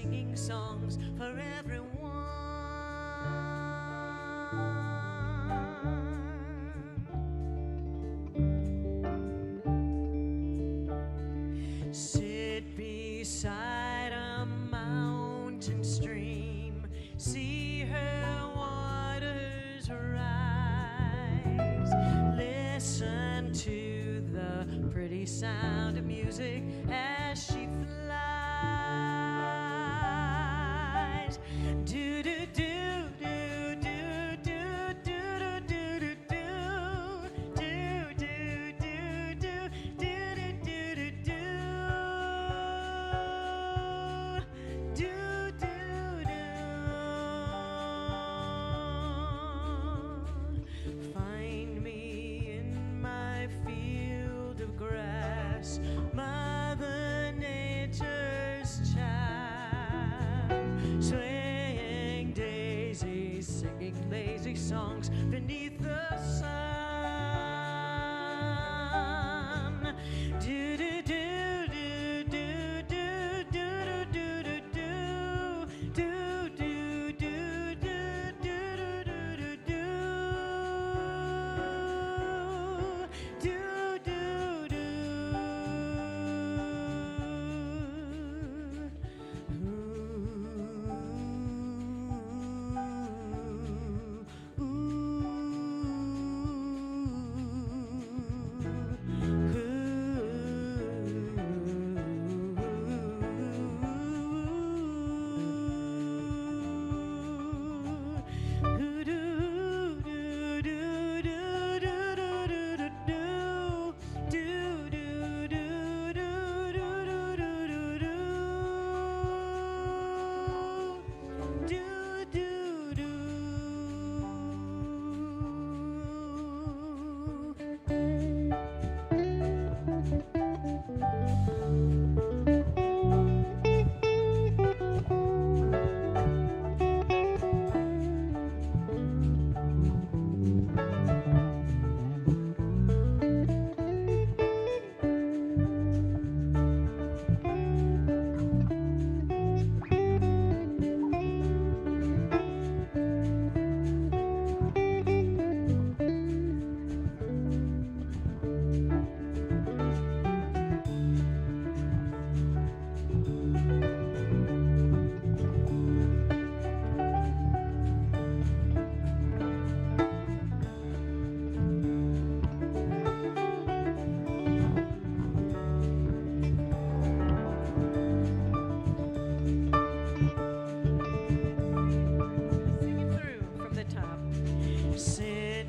singing songs for everyone. Sit beside a mountain stream, see her waters rise, listen to the pretty sound of music as she flies. Do do do do do do do do do do do do do do do do do do. Find me in my field of grass, Mother Nature's child, swaying daisies, singing lazy songs beneath the sun. Do do do do do do do do do do do do do do do do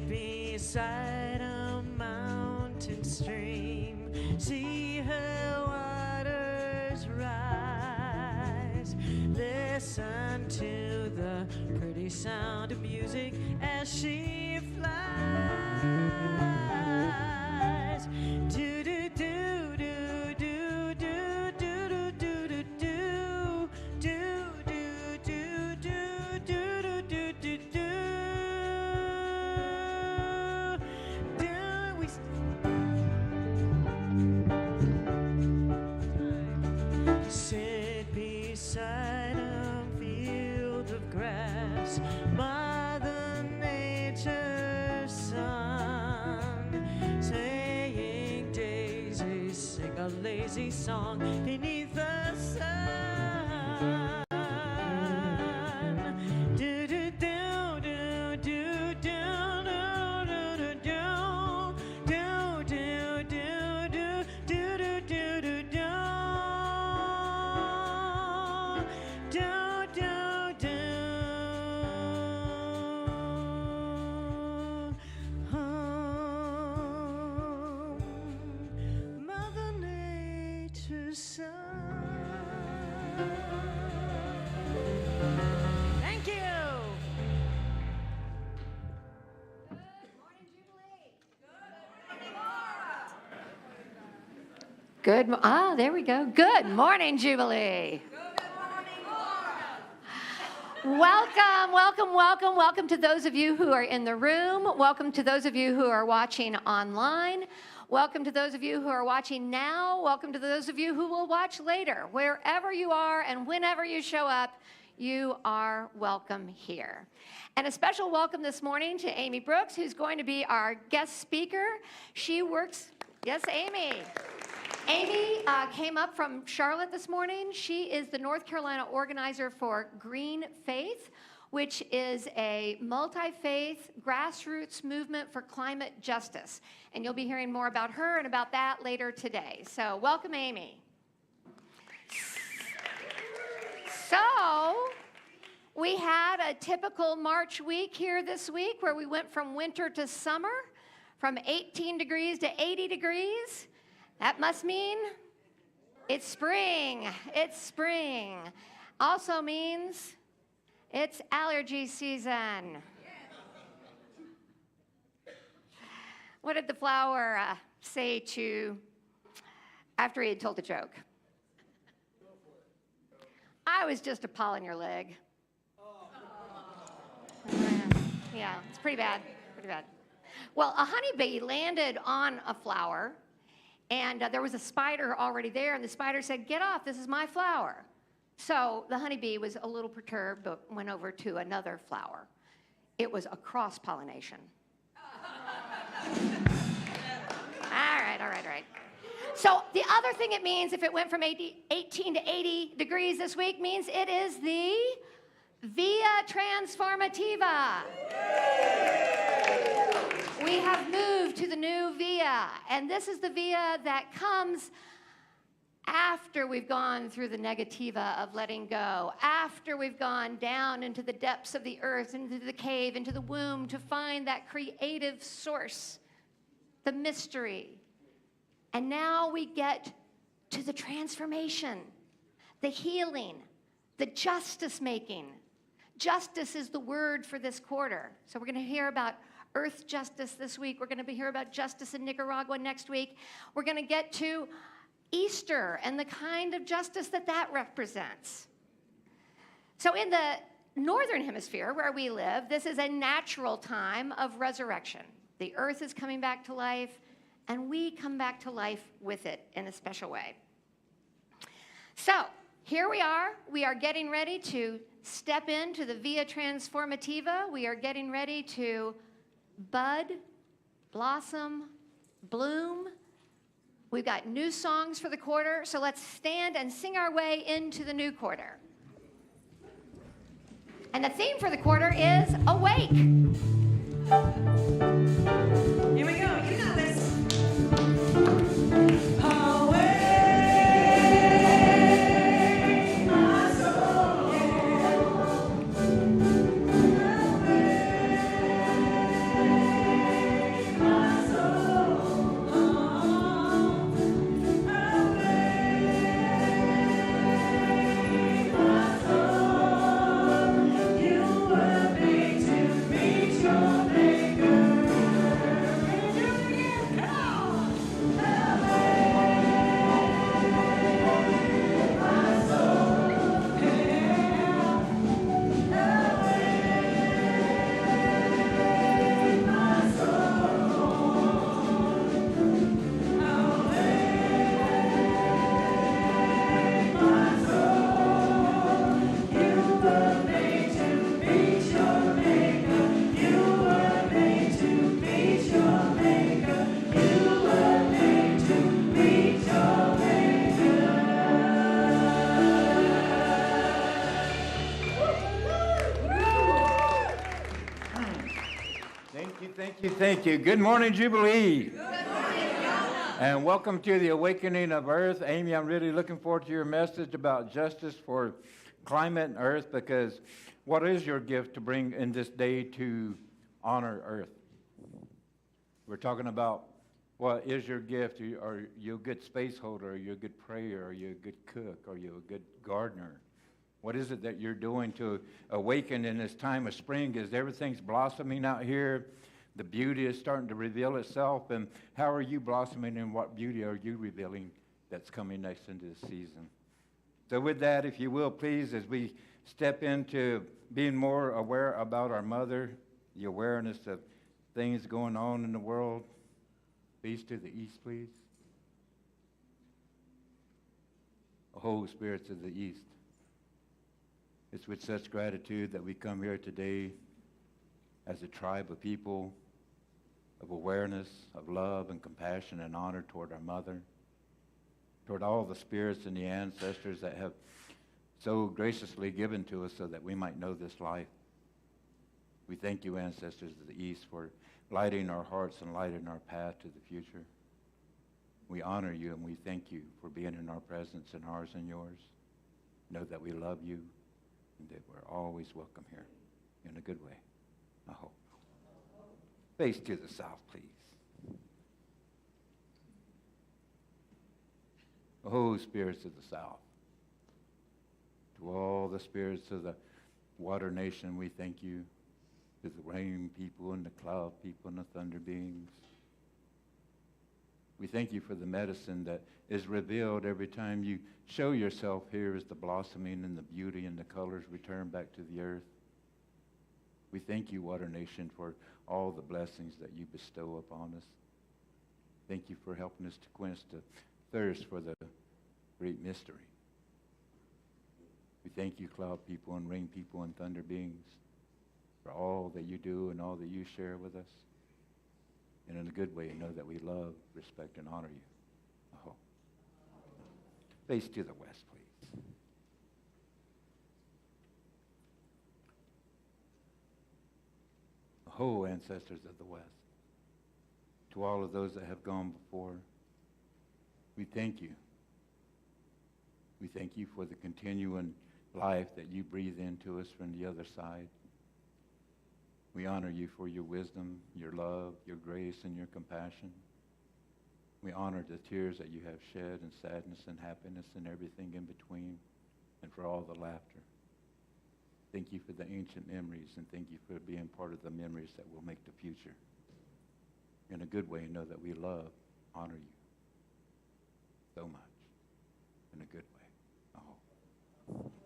beside a mountain stream, see her waters rise, listen to the pretty sound of music as she flies. Do do do do do do do do do do do do do do do do do do. Sit beside a field of grass, Mother Nature's son, saying daisies sing a lazy song beneath the sun. Do do do do do do do do do do do do do do do do do. Thank you. Good morning, there we go. Good morning, Jubilee. Welcome to those of you who are in the room. Welcome to those of you who are watching online. Welcome to those of you who are watching now. Welcome to those of you who will watch later. Wherever you are and whenever you show up, you are welcome here. And a special welcome this morning to Amy Brooks, who's going to be our guest speaker. She works, yes, Amy. Amy came up from Charlotte this morning. She is the North Carolina organizer for GreenFaith, which is a multi-faith grassroots movement for climate justice. And you'll be hearing more about her and about that later today. So welcome, Amy. So we had a typical March week here this week where we went from winter to summer, from 18 degrees to 80 degrees. That must mean it's spring. It's spring. Also means it's allergy season. What did the flower say to after he had told the joke? I was just a paw in your leg. Yeah, it's pretty bad, pretty bad. Well, a honeybee landed on a flower, and there was a spider already there, and the spider said, "Get off, this is my flower." So the honeybee was a little perturbed, but went over to another flower. It was a cross-pollination. All right. So the other thing it means, if it went from 18 to 80 degrees this week, means it is the Via Transformativa. We have moved to the new Via, and this is the Via that comes after we've gone through the negativa of letting go, after we've gone down into the depths of the earth, into the cave, into the womb, to find that creative source, the mystery. And now we get to the transformation, the healing, the justice making. Justice is the word for this quarter. So we're going to hear about earth justice this week. We're going to hear about justice in Nicaragua next week. We're going to get to Easter and the kind of justice that represents. So in the northern hemisphere where we live, this is a natural time of resurrection. The earth is coming back to life, and we come back to life with it in a special way. So here we are. We are getting ready to step into the Via Transformativa. We are getting ready to bud, blossom, bloom. We've got new songs for the quarter, so let's stand and sing our way into the new quarter. And the theme for the quarter is Awake. Here we go. You got this. Thank you. Good morning, Jubilee. Good morning. And welcome to the Awakening of Earth. Amy, I'm really looking forward to your message about justice for climate and Earth, because what is your gift to bring in this day to honor Earth? We're talking about what is your gift. Are you a good space holder? Are you a good prayer? Are you a good cook? Are you a good gardener? What is it that you're doing to awaken in this time of spring? Is everything's blossoming out here? The beauty is starting to reveal itself. And how are you blossoming, and what beauty are you revealing that's coming next into the season? So with that, if you will, please, as we step into being more aware about our mother, the awareness of things going on in the world, Face to the east, please. Oh, spirits of the east. It's with such gratitude that we come here today as a tribe of people of awareness, of love and compassion and honor toward our mother, toward all the spirits and the ancestors that have so graciously given to us so that we might know this life. We thank you, ancestors of the East, for lighting our hearts and lighting our path to the future. We honor you and we thank you for being in our presence and ours and yours. Know that we love you and that we're always welcome here in a good way, I hope. Face to the south, please. Oh, spirits of the south. To all the spirits of the water nation, we thank you. To the rain people and the cloud people and the thunder beings. We thank you for the medicine that is revealed every time you show yourself here as the blossoming and the beauty and the colors return back to the earth. We thank you, Water Nation, for all the blessings that you bestow upon us. Thank you for helping us to quench the thirst for the great mystery. We thank you, cloud people and rain people and thunder beings, for all that you do and all that you share with us. And in a good way, know that we love, respect, and honor you. I hope. Face to the west, please. Oh, ancestors of the West, to all of those that have gone before, we thank you. We thank you for the continuing life that you breathe into us from the other side. We honor you for your wisdom, your love, your grace, and your compassion. We honor the tears that you have shed and sadness and happiness and everything in between, and for all the laughter. Thank you for the ancient memories, and thank you for being part of the memories that will make the future. In a good way, know that we love, honor you so much. In a good way. Oh.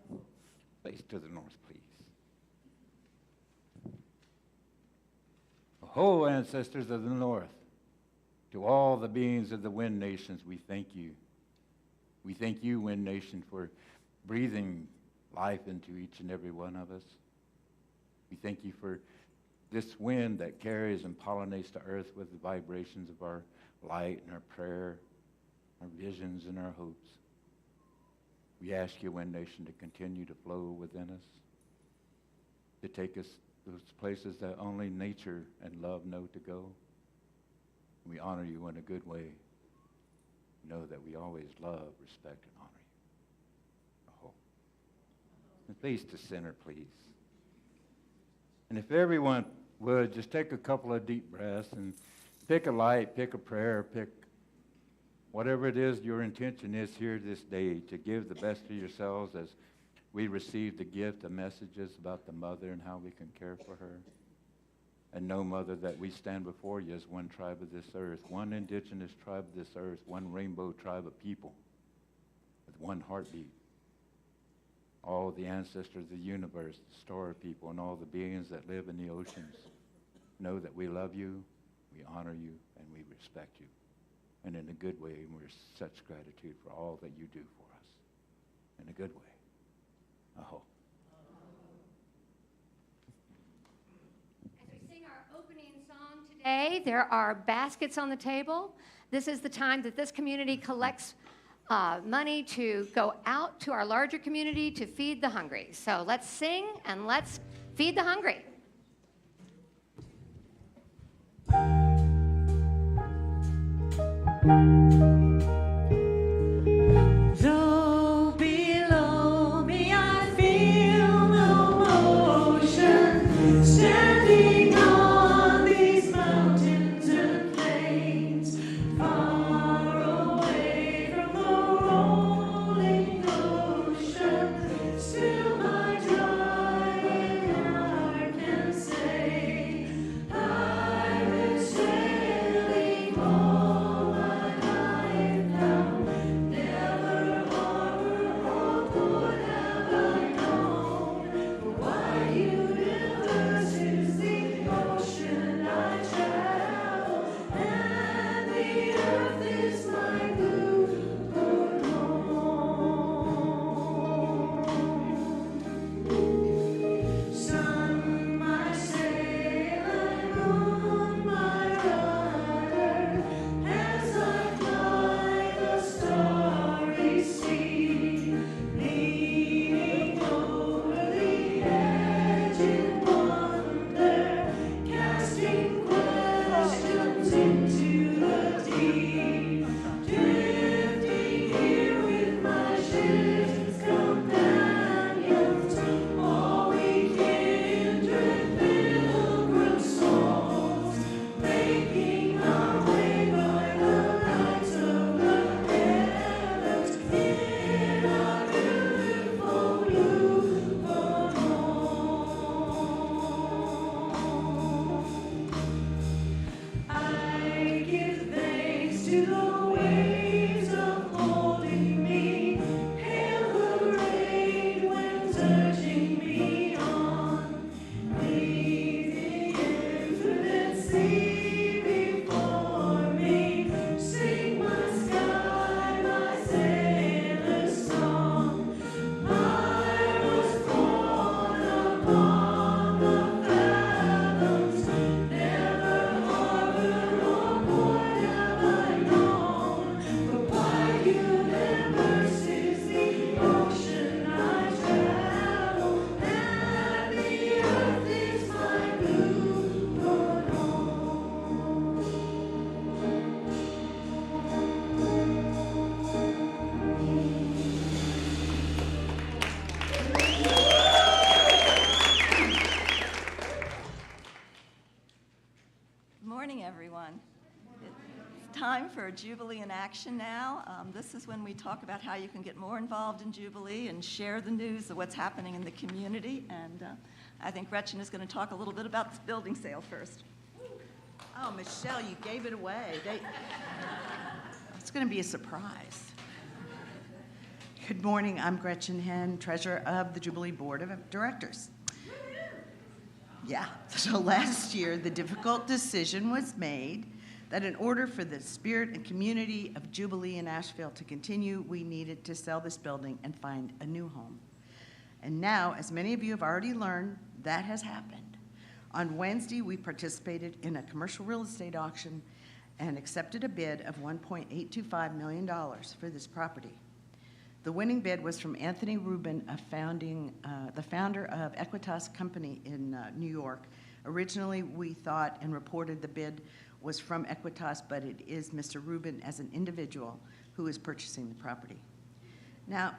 Face to the north, please. Oh, ancestors of the north, to all the beings of the wind nations, we thank you. We thank you, wind nation, for breathing life into each and every one of us. We thank you for this wind that carries and pollinates the earth with the vibrations of our light and our prayer, our visions and our hopes. We ask you, wind nation, to continue to flow within us, to take us those places that only nature and love know to go. We honor you in a good way. Know that we always love, respect, and honor you. I hope. And face to center, please. And if everyone would, just take a couple of deep breaths and pick a light, pick a prayer, pick whatever it is your intention is here this day to give the best of yourselves as we receive the gift of messages about the mother and how we can care for her. And know, Mother, that we stand before you as one tribe of this earth, one indigenous tribe of this earth, one rainbow tribe of people with one heartbeat. All the ancestors of the universe, the star people, and all the beings that live in the oceans. Know that we love you, we honor you, and we respect you. And in a good way, and we're such gratitude for all that you do for us. In a good way. I hope. As we sing our opening song today, there are baskets on the table. This is the time that this community collects money to go out to our larger community to feed the hungry. So let's sing and let's feed the hungry. Though below me I feel no motion, standing on these mountains and plains, far away from the rolling ocean, still my dying heart can say, I was sailing all my life. time for Jubilee in Action now. This is when we talk about how you can get more involved in Jubilee and share the news of what's happening in the community. And I think Gretchen is going to talk a little bit about this building sale first. Oh, Michelle, you gave it away. It's going to be a surprise. Good morning. I'm Gretchen Henn, treasurer of the Jubilee Board of Directors. Yeah, so last year, the difficult decision was made that in order for the spirit and community of Jubilee in Asheville to continue, we needed to sell this building and find a new home. And now, as many of you have already learned, that has happened. On Wednesday, we participated in a commercial real estate auction and accepted a bid of $1.825 million for this property. The winning bid was from Anthony Rubin, the founder of Equitas Company in New York. Originally, we thought and reported the bid was from Equitas, but it is Mr. Rubin as an individual who is purchasing the property. Now,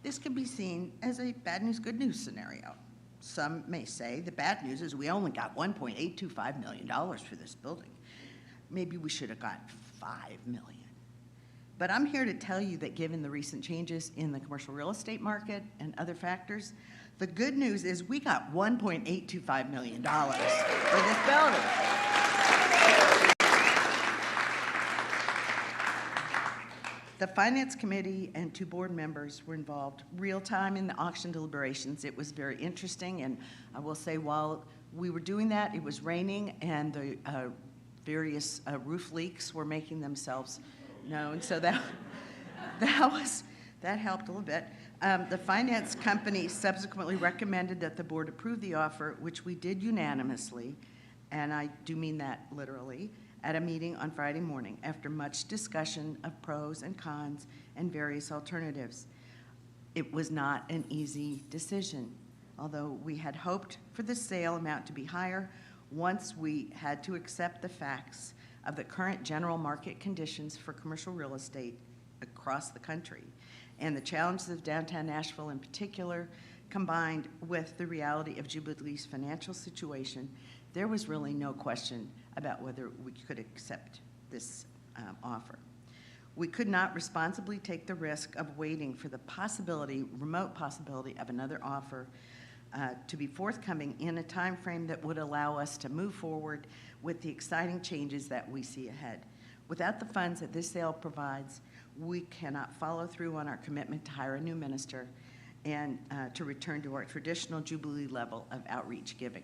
this can be seen as a bad news, good news scenario. Some may say the bad news is we only got $1.825 million for this building. Maybe we should have got $5 million. But I'm here to tell you that given the recent changes in the commercial real estate market and other factors, the good news is we got $1.825 million for this building. The Finance Committee and 2 board members were involved real time in the auction deliberations. It was very interesting, and I will say while we were doing that, it was raining and the various roof leaks were making themselves known, so that helped a little bit. The finance company subsequently recommended that the board approve the offer, which we did unanimously, and I do mean that literally, at a meeting on Friday morning after much discussion of pros and cons and various alternatives. It was not an easy decision, although we had hoped for the sale amount to be higher. Once we had to accept the facts of the current general market conditions for commercial real estate across the country and the challenges of downtown Nashville in particular, combined with the reality of Jubilee's financial situation, there was really no question about whether we could accept this offer. We could not responsibly take the risk of waiting for the remote possibility of another offer to be forthcoming in a time frame that would allow us to move forward with the exciting changes that we see ahead. Without the funds that this sale provides, we cannot follow through on our commitment to hire a new minister and to return to our traditional Jubilee level of outreach giving.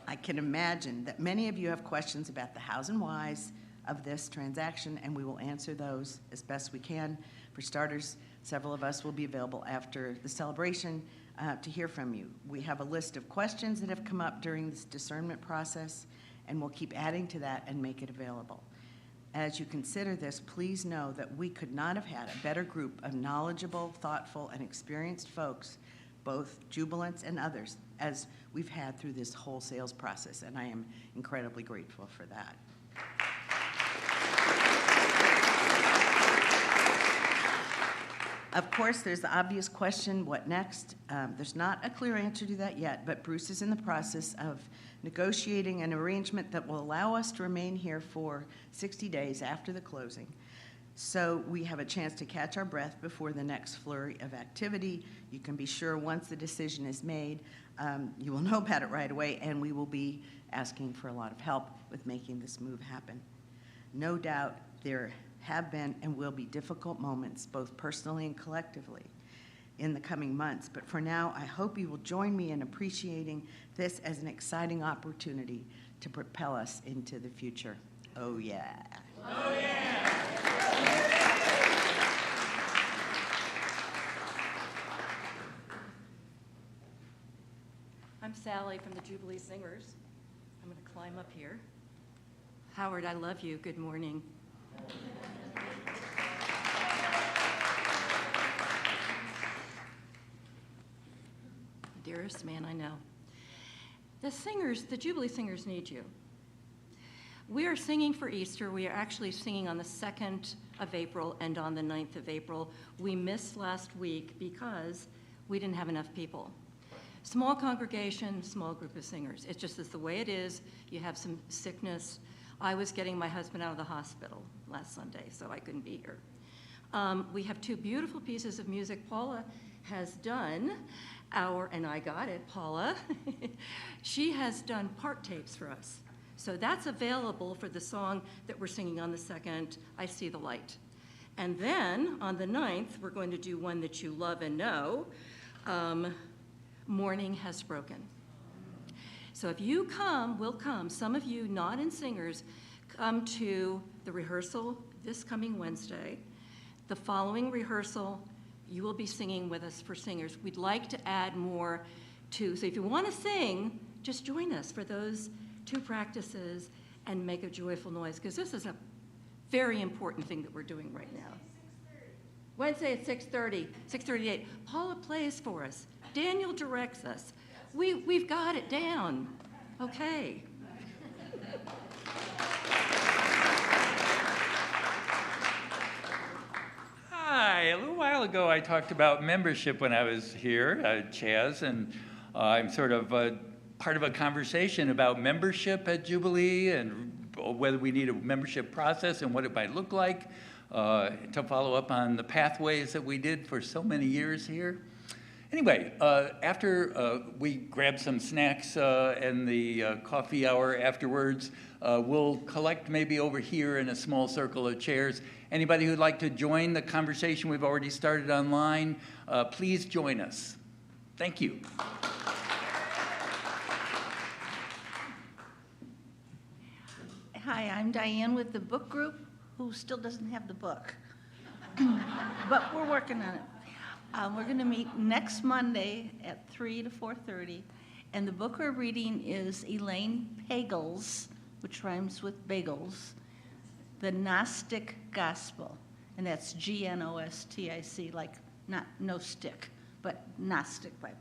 I can imagine that many of you have questions about the hows and whys of this transaction, and we will answer those as best we can. For starters, several of us will be available after the celebration to hear from you. We have a list of questions that have come up during this discernment process, and we'll keep adding to that and make it available. As you consider this, please know that we could not have had a better group of knowledgeable, thoughtful, and experienced folks, both jubilants and others, as we've had through this whole sales process, and I am incredibly grateful for that. Of course, there's the obvious question, what next? There's not a clear answer to that yet, but Bruce is in the process of negotiating an arrangement that will allow us to remain here for 60 days after the closing. So we have a chance to catch our breath before the next flurry of activity. You can be sure once the decision is made, you will know about it right away, and we will be asking for a lot of help with making this move happen. No doubt there have been and will be difficult moments, both personally and collectively, in the coming months. But for now, I hope you will join me in appreciating this as an exciting opportunity to propel us into the future. Oh, yeah. Oh, yeah. I'm Sally from the Jubilee Singers. I'm going to climb up here. Howard, I love you. Good morning. Dearest man I know. The Jubilee Singers need you. We are singing for Easter. We are actually singing on the 2nd of April and on the 9th of April. We missed last week because we didn't have enough people. Small congregation, small group of singers. It's just the way it is. You have some sickness. I was getting my husband out of the hospital last Sunday, so I couldn't be here. We have two beautiful pieces of music Paula has done. And I got it, Paula. She has done part tapes for us. So that's available for the song that we're singing on the 2nd, I See the Light. And then on the 9th, we're going to do one that you love and know, Morning Has Broken. So if you come, will come, some of you non-singers, come to the rehearsal this coming Wednesday. The following rehearsal, you will be singing with us for singers. We'd like to add more too. So if you want to sing, just join us for those 2 practices and make a joyful noise, because this is a very important thing that we're doing right now. Wednesday at 6:30, 6:38. Paula plays for us. Daniel directs us. We've got it down. Okay. Hi, a little while ago I talked about membership when I was here, Chaz, and I'm sort of part of a conversation about membership at Jubilee and whether we need a membership process and what it might look like to follow up on the pathways that we did for so many years here. Anyway, after we grab some snacks and the coffee hour afterwards, we'll collect maybe over here in a small circle of chairs. Anybody who'd like to join the conversation we've already started online, please join us. Thank you. Hi, I'm Diane with the book group, who still doesn't have the book. But we're working on it. We're going to meet next Monday at 3 to 4:30, and the book we're reading is Elaine Pagel's, which rhymes with bagels, The Gnostic Gospel, and that's Gnostic, like not no stick, but Gnostic Bible.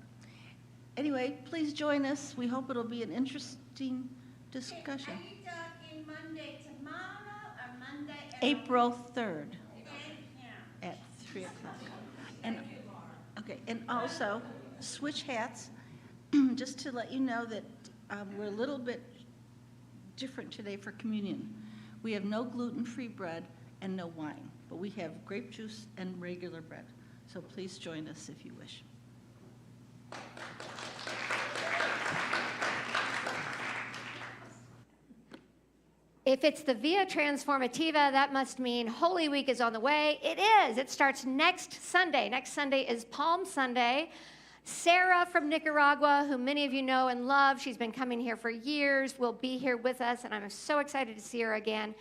Anyway, please join us. We hope it'll be an interesting discussion. Are you talking Monday tomorrow or Monday? April 3rd at 3 o'clock. And okay, and also switch hats, just to let you know that we're a little bit different today for communion. We have no gluten-free bread and no wine, but we have grape juice and regular bread. So please join us if you wish. If it's the Via Transformativa, that must mean Holy Week is on the way. It is. It starts next Sunday. Next Sunday is Palm Sunday. Sarah from Nicaragua, who many of you know and love, she's been coming here for years, will be here with us, and I'm so excited to see her again.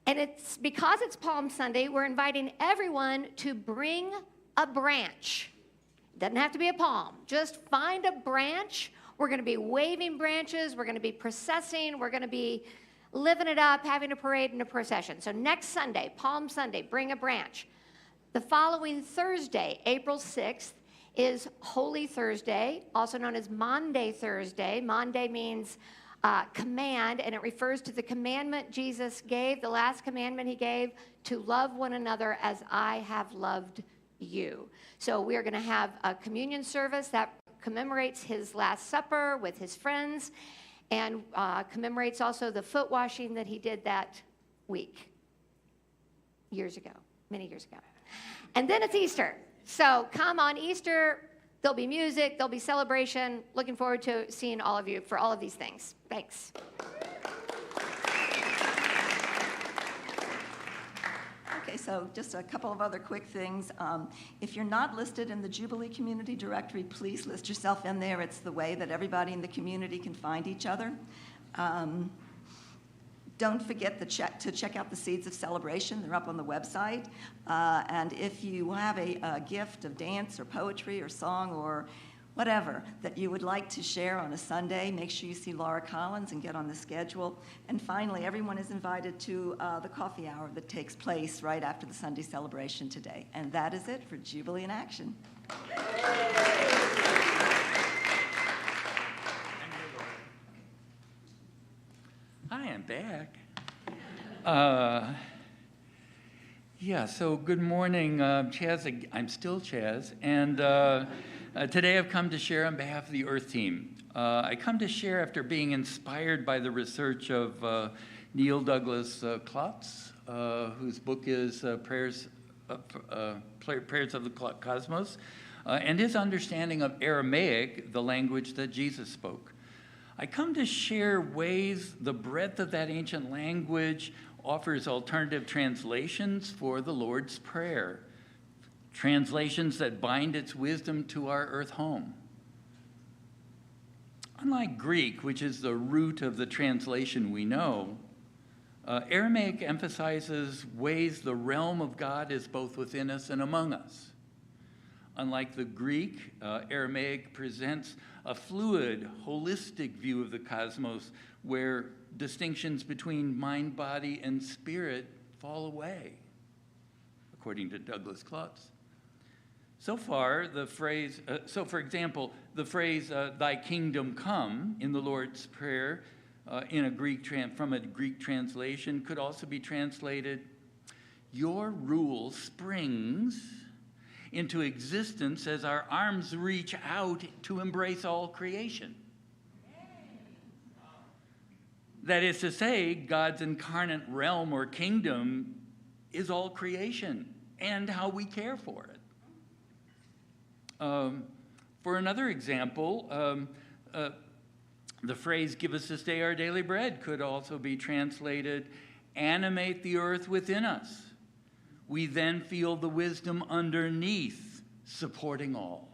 And it's because it's Palm Sunday, we're inviting everyone to bring a branch. Doesn't have to be a palm. Just find a branch. We're going to be waving branches. We're going to be processing. We're going to be living it up, having a parade and a procession. So next Sunday, Palm Sunday, bring a branch. The following Thursday, April 6th, is Holy Thursday, also known as Maundy Thursday. Maundy means command, and it refers to the commandment Jesus gave, the last commandment he gave, to love one another as I have loved you. So we are going to have a communion service that commemorates his Last Supper with his friends, and commemorates also the foot washing that he did that week, years ago, many years ago. And then it's Easter. So come on Easter, there'll be music, there'll be celebration. Looking forward to seeing all of you for all of these things. Thanks. Okay, so just a couple of other quick things. If you're not listed in the Jubilee Community Directory, please list yourself in there. It's the way that everybody in the community can find each other. Don't forget to check out the Seeds of Celebration. They're up on the website. And if you have a gift of dance or poetry or song or whatever that you would like to share on a Sunday, make sure you see Laura Collins and get on the schedule. And finally, everyone is invited to the coffee hour that takes place right after the Sunday celebration today. And that is it for Jubilee in Action. Hi, I'm back. Yeah, so good morning, Chaz. I'm still Chaz, and today I've come to share on behalf of the Earth Team. I come to share after being inspired by the research of Neil Douglas Klotz, whose book is Prayers of the Cosmos, and his understanding of Aramaic, the language that Jesus spoke. I come to share ways the breadth of that ancient language offers alternative translations for the Lord's Prayer, translations that bind its wisdom to our earth home. Unlike Greek, which is the root of the translation we know, Aramaic emphasizes ways the realm of God is both within us and among us. Unlike the Greek, Aramaic presents a fluid, holistic view of the cosmos where distinctions between mind, body, and spirit fall away, according to Douglas Klotz. So far, for example, the phrase, thy kingdom come, in the Lord's Prayer, from a Greek translation, could also be translated, your rule springs into existence as our arms reach out to embrace all creation. That is to say, God's incarnate realm or kingdom is all creation and how we care for it. For another example, the phrase, give us this day our daily bread, could also be translated, animate the earth within us. We then feel the wisdom underneath, supporting all.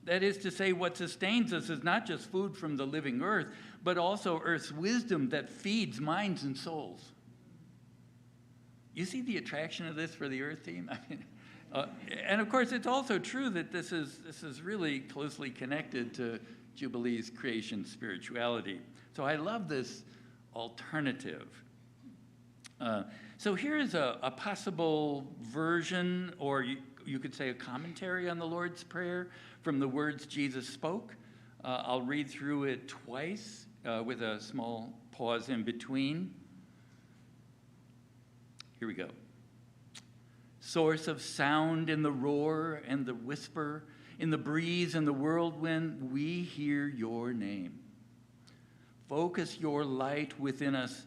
That is to say, what sustains us is not just food from the living earth, but also earth's wisdom that feeds minds and souls. You see the attraction of this for the earth team? I mean, and of course, it's also true that this is really closely connected to Jubilee's creation spirituality. So I love this alternative. So here is a possible version, or you could say a commentary on the Lord's Prayer from the words Jesus spoke. I'll read through it twice with a small pause in between. Here we go. Source of sound in the roar and the whisper, in the breeze and the whirlwind, we hear your name. Focus your light within us.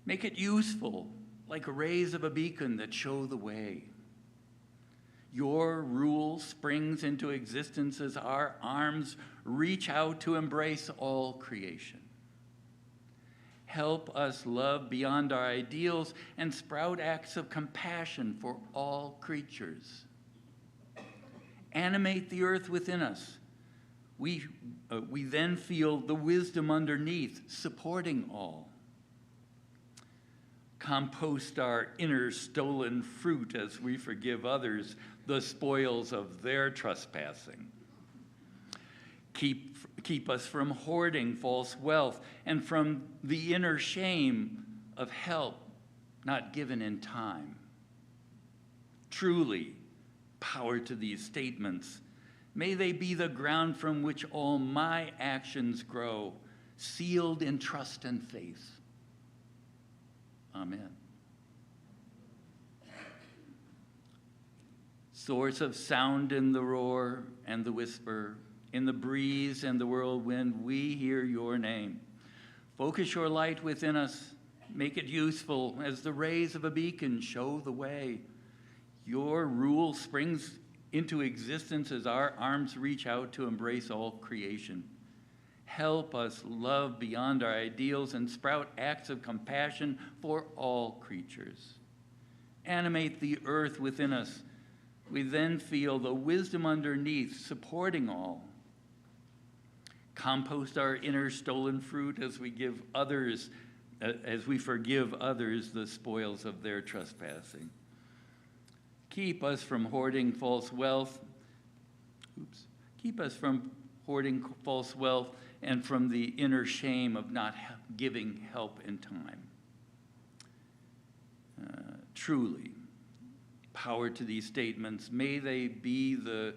Make it useful, like rays of a beacon that show the way. Your rule springs into existence as our arms reach out to embrace all creation. Help us love beyond our ideals and sprout acts of compassion for all creatures. Animate the earth within us. We then feel the wisdom underneath, supporting all. Compost our inner stolen fruit as we forgive others the spoils of their trespassing. Keep us from hoarding false wealth and from the inner shame of help not given in time. Truly, power to these statements. May they be the ground from which all my actions grow, sealed in trust and faith. Amen. Source of sound in the roar and the whisper, in the breeze and the whirlwind, we hear your name. Focus your light within us. Make it useful as the rays of a beacon show the way. Your rule springs into existence as our arms reach out to embrace all creation. Help us love beyond our ideals and sprout acts of compassion for all creatures. Animate the earth within us. We then feel the wisdom underneath, supporting all. Compost our inner stolen fruit as we give others, as we forgive others the spoils of their trespassing. Keep us from hoarding false wealth. Keep us from hoarding false wealth and from the inner shame of not giving help in time. Truly, power to these statements. May they be the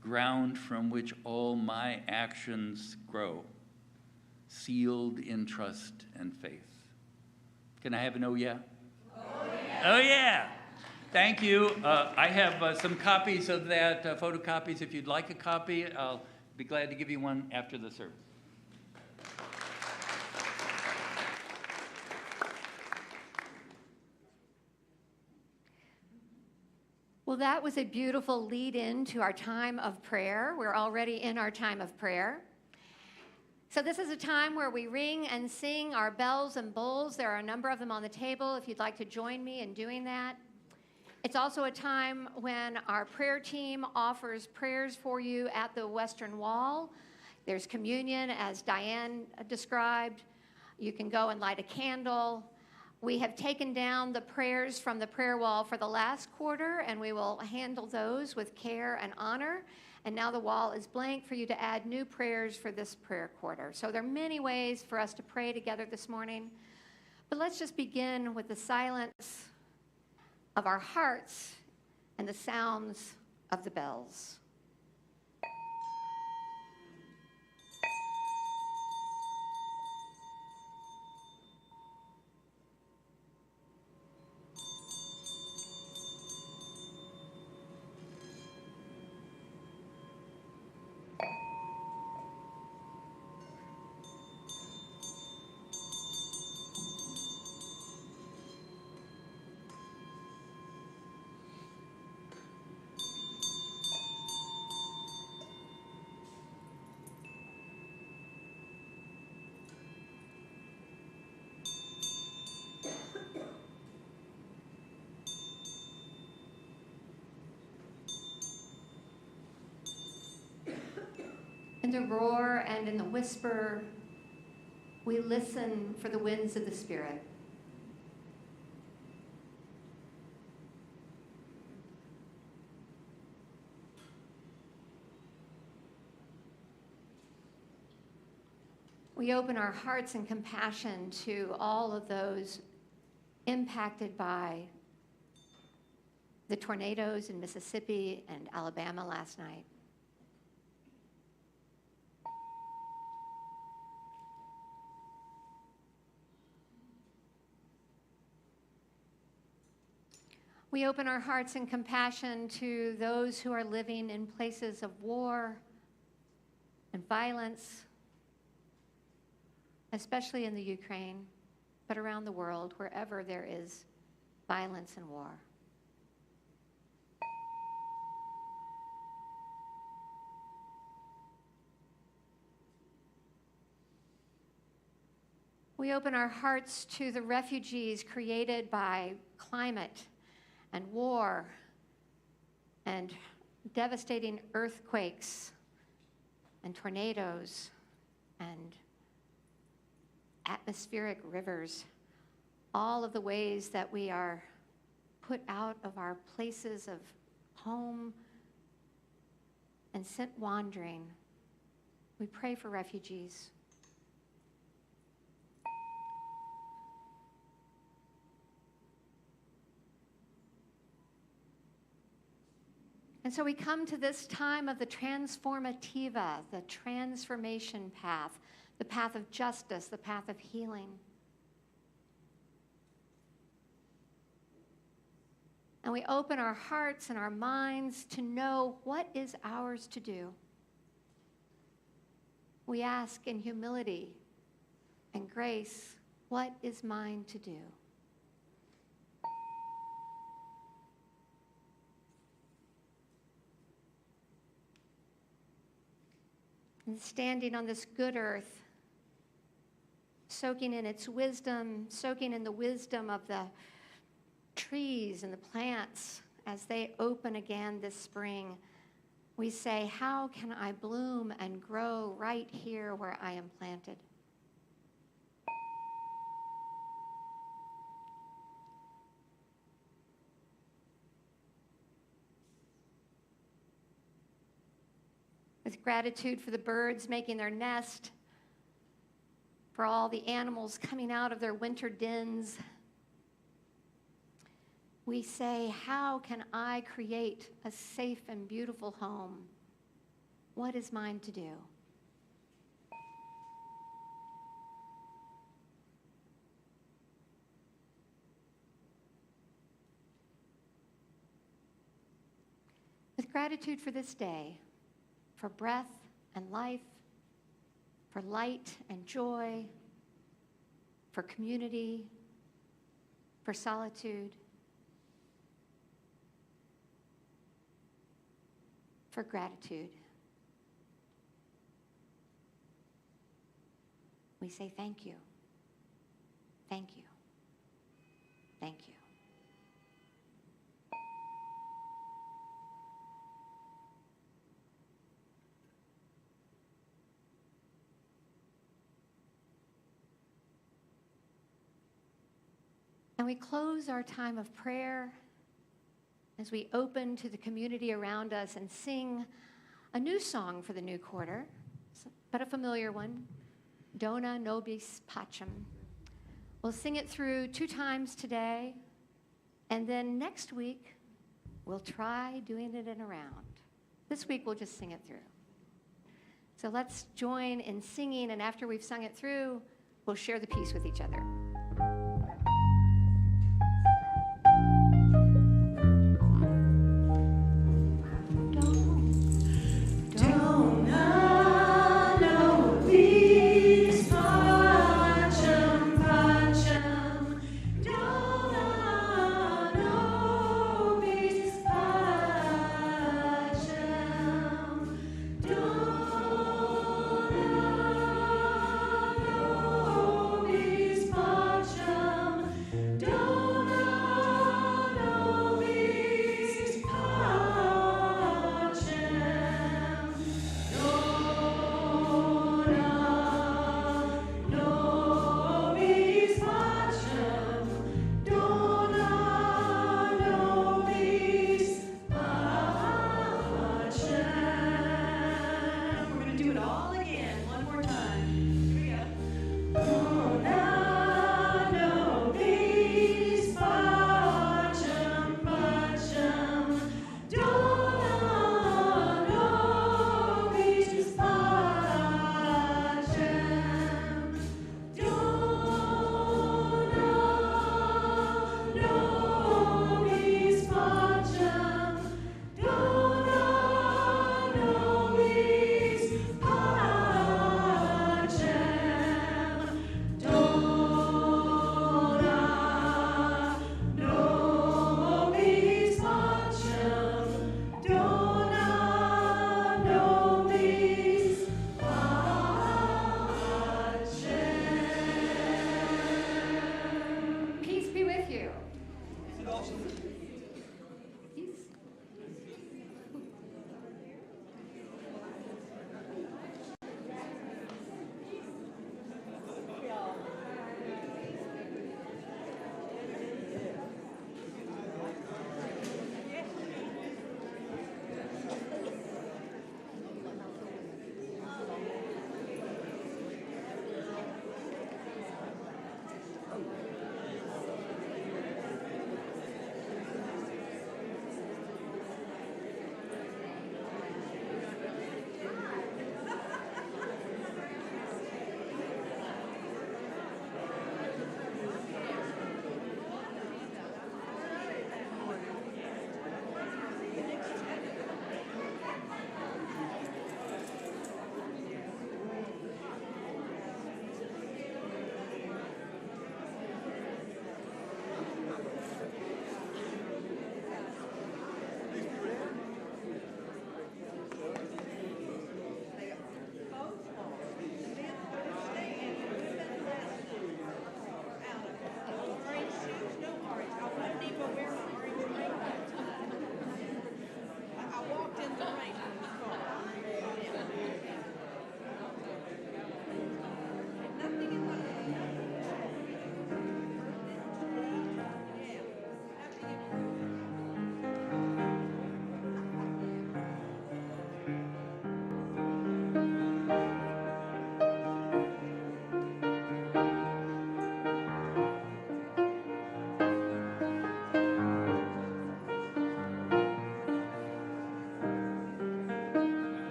ground from which all my actions grow, sealed in trust and faith. Can I have an oh yeah? Oh yeah. Oh yeah. Thank you. I have some copies of that, photocopies. If you'd like a copy, I'll be glad to give you one after the service. Well, that was a beautiful lead in to our time of prayer. We're already in our time of prayer. So this is a time where we ring and sing our bells and bowls. There are a number of them on the table if you'd like to join me in doing that. It's also a time when our prayer team offers prayers for you at the Western Wall. There's communion, as Diane described. You can go and light a candle. We have taken down the prayers from the prayer wall for the last quarter, and we will handle those with care and honor. And now the wall is blank for you to add new prayers for this prayer quarter. So there are many ways for us to pray together this morning. But let's just begin with the silence of our hearts and the sounds of the bells. In the roar and in the whisper, we listen for the winds of the Spirit. We open our hearts in compassion to all of those impacted by the tornadoes in Mississippi and Alabama last night. We open our hearts in compassion to those who are living in places of war and violence, especially in the Ukraine, but around the world, wherever there is violence and war. We open our hearts to the refugees created by climate and war and devastating earthquakes and tornadoes and atmospheric rivers, all of the ways that we are put out of our places of home and sent wandering. We pray for refugees. And so we come to this time of the transformativa, the transformation path, the path of justice, the path of healing. And we open our hearts and our minds to know what is ours to do. We ask in humility and grace, what is mine to do? And standing on this good earth, soaking in its wisdom, soaking in the wisdom of the trees and the plants as they open again this spring, we say, how can I bloom and grow right here where I am planted? With gratitude for the birds making their nest, for all the animals coming out of their winter dens, we say, how can I create a safe and beautiful home? What is mine to do? With gratitude for this day, for breath and life, for light and joy, for community, for solitude. for gratitude. We say thank you, thank you, thank you. And we close our time of prayer as we open to the community around us and sing a new song for the new quarter, but a familiar one, Dona Nobis Pacem. We'll sing it through 2 times today, and then next week, we'll try doing it in a round. This week, we'll just sing it through. So let's join in singing, and after we've sung it through, we'll share the peace with each other. Peace.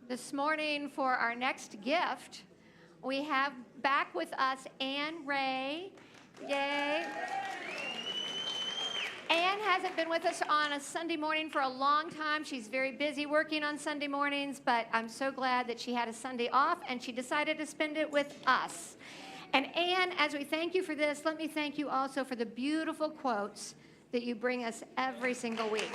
This morning for our next gift, we have back with us Wray. Yay. Anne hasn't been with us on a Sunday morning for a long time. She's very busy working on Sunday mornings, but I'm so glad that she had a Sunday off and she decided to spend it with us. And Anne, as we thank you for this, let me thank you also for the beautiful quotes that you bring us every single week.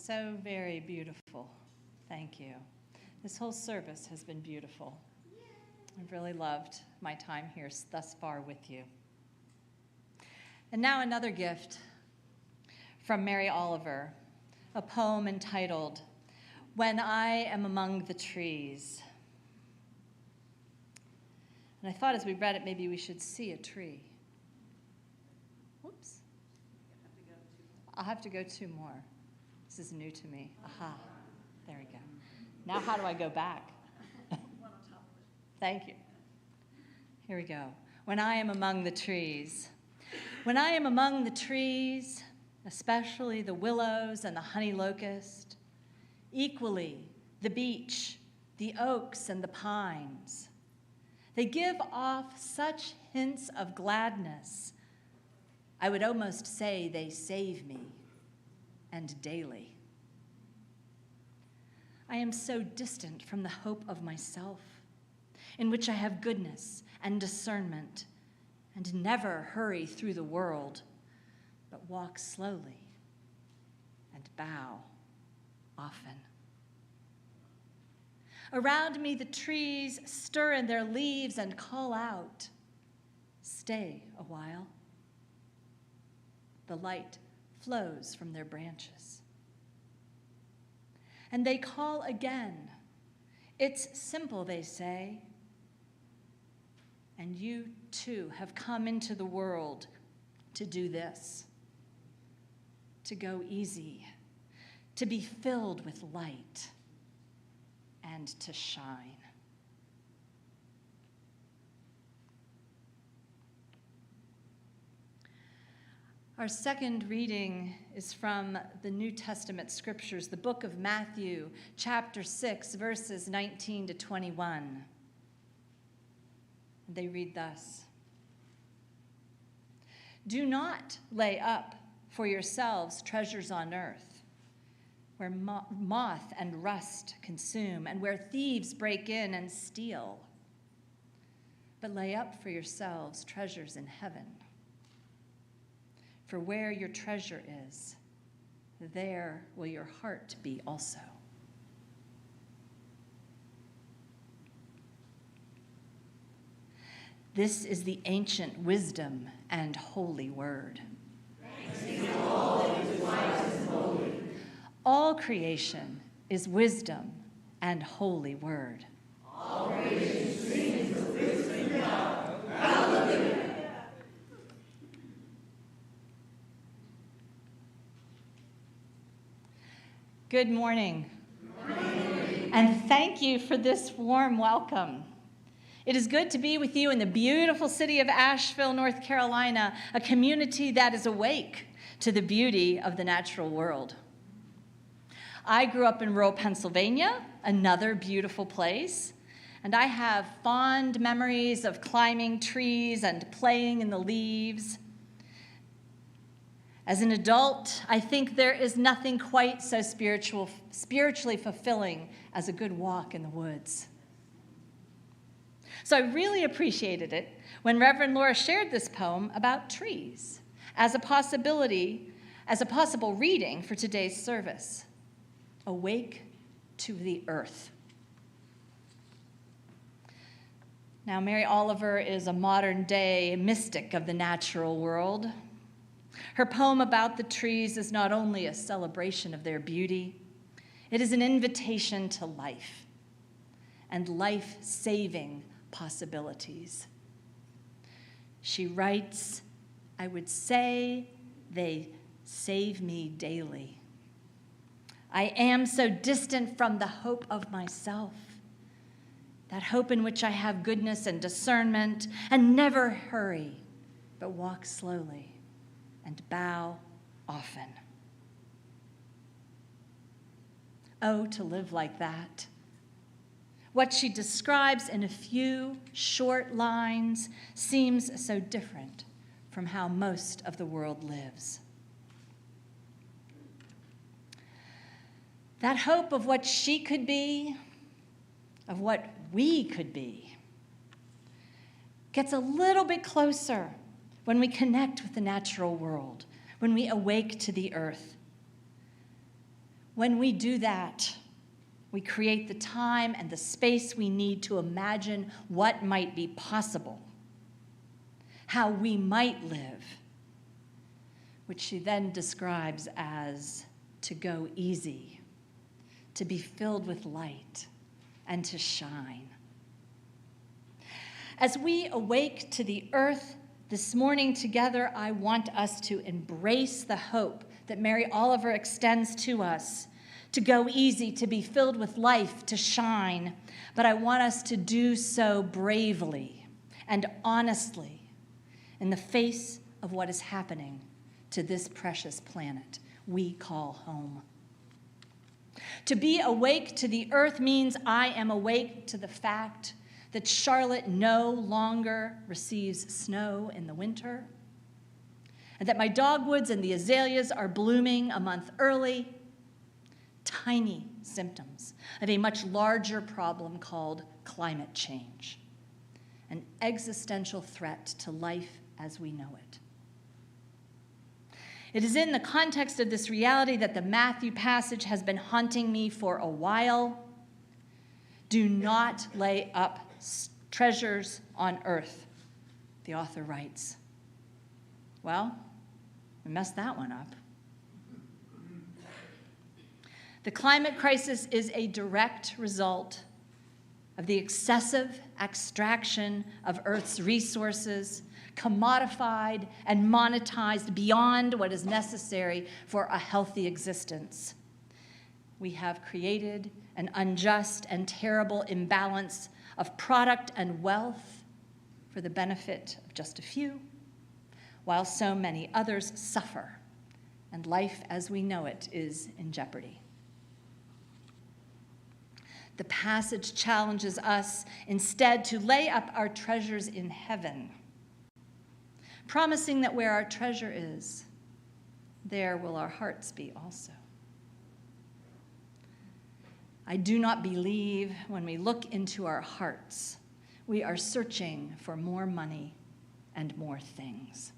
So very beautiful. Thank you. This whole service has been beautiful. I've really loved my time here thus far with you. And now another gift from Mary Oliver, a poem entitled, When I Am Among the Trees. And I thought as we read it, maybe we should see a tree. Whoops. I'll have to go two more. This is new to me. Aha. There we go. Now how do I go back? Thank you. Here we go. When I am among the trees. When I am among the trees, especially the willows and the honey locust, equally the beech, the oaks and the pines, they give off such hints of gladness. I would almost say they save me, and daily. I am so distant from the hope of myself, in which I have goodness and discernment, and never hurry through the world, but walk slowly and bow often. Around me the trees stir in their leaves and call out, "Stay a while." The light flows from their branches. And they call again. It's simple, they say. And you too have come into the world to do this, to go easy, to be filled with light, and to shine. Our second reading is from the New Testament scriptures, the book of Matthew, chapter 6, verses 19 to 21. They read thus: "Do not lay up for yourselves treasures on earth, where moth and rust consume, and where thieves break in and steal. But lay up for yourselves treasures in heaven. For where your treasure is, there will your heart be also." This is the ancient wisdom and holy word. Thanks be to all that is wise and holy. All creation is wisdom and holy word. All creation sings the wisdom of God. Hallelujah. Good morning. Good morning. And thank you for this warm welcome. It is good to be with you in the beautiful city of Asheville, North Carolina, a community that is awake to the beauty of the natural world. I grew up in rural Pennsylvania, another beautiful place, and I have fond memories of climbing trees and playing in the leaves. As an adult, I think there is nothing quite so spiritually fulfilling as a good walk in the woods. So I really appreciated it when Reverend Laura shared this poem about trees as a possible reading for today's service. Awake to the earth. Now, Mary Oliver is a modern-day mystic of the natural world. Her poem about the trees is not only a celebration of their beauty, it is an invitation to life and life-saving possibilities. She writes, "I would say they save me daily. I am so distant from the hope of myself, that hope in which I have goodness and discernment and never hurry, but walk slowly and bow often." Oh, to live like that. What she describes in a few short lines seems so different from how most of the world lives. That hope of what she could be, of what we could be, gets a little bit closer when we connect with the natural world, when we awake to the earth. When we do that, we create the time and the space we need to imagine what might be possible, how we might live, which she then describes as to go easy, to be filled with light, and to shine. As we awake to the earth this morning together, I want us to embrace the hope that Mary Oliver extends to us, to go easy, to be filled with life, to shine. But I want us to do so bravely and honestly in the face of what is happening to this precious planet we call home. To be awake to the earth means I am awake to the fact that Charlotte no longer receives snow in the winter, and that my dogwoods and the azaleas are blooming a month early, tiny symptoms of a much larger problem called climate change, an existential threat to life as we know it. It is in the context of this reality that the Matthew passage has been haunting me for a while. Do not lay up treasures on earth, the author writes. Well, we messed that one up. The climate crisis is a direct result of the excessive extraction of Earth's resources, commodified and monetized beyond what is necessary for a healthy existence. We have created an unjust and terrible imbalance of product and wealth for the benefit of just a few, while so many others suffer, and life as we know it is in jeopardy. The passage challenges us instead to lay up our treasures in heaven, promising that where our treasure is, there will our hearts be also. I do not believe when we look into our hearts, we are searching for more money and more things.